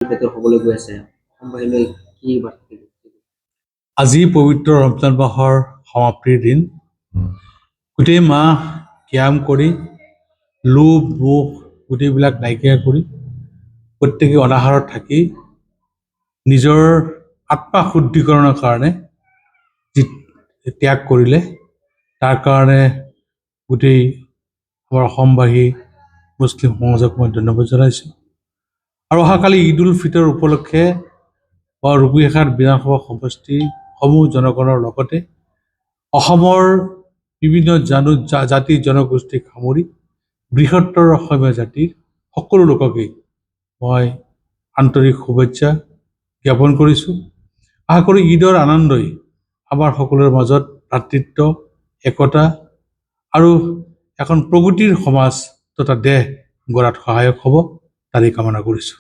ক্ষেত্ৰত হ'বলৈ গৈ আছে অসমবাসীলৈ কি বাৰ্তা দিব? আজি পবিত্ৰ ৰমজান মাহৰ সমাপ্তিৰ দিন। গোটেই মাহ ক্যাম কৰি লোভ মোহ গোটেইবিলাক নাইকিয়া কৰি প্ৰত্যেকে অনাহাৰত থাকি নিজৰ আত্মা শুদ্ধিকৰণৰ কাৰণে যি ত্যাগ কৰিলে তাৰ কাৰণে গোটেই আমাৰ অসমবাসী মুছলিম সমাজক মই ধন্যবাদ জনাইছোঁ। আৰু অহাকালি ঈদ উল ফিতৰ উপলক্ষে ৰূপীহাট বিধানসভা সমষ্টিসমূহ জনগণৰ লগতে অসমৰ বিভিন্ন জাতি জনগোষ্ঠীক সামৰি বৃহত্তৰ অসমীয়া জাতিৰ সকলো লোককেই মই আন্তৰিক শুভেচ্ছা জ্ঞাপন কৰিছোঁ। আশা কৰোঁ ঈদৰ আনন্দই আমাৰ সকলোৰে মাজত ভাতৃত্ব একতা আৰু এখন প্ৰগতিৰ সমাজ তথা দেশ গঢ়াত সহায়ক হ'ব তাৰেই কামনা কৰিছোঁ।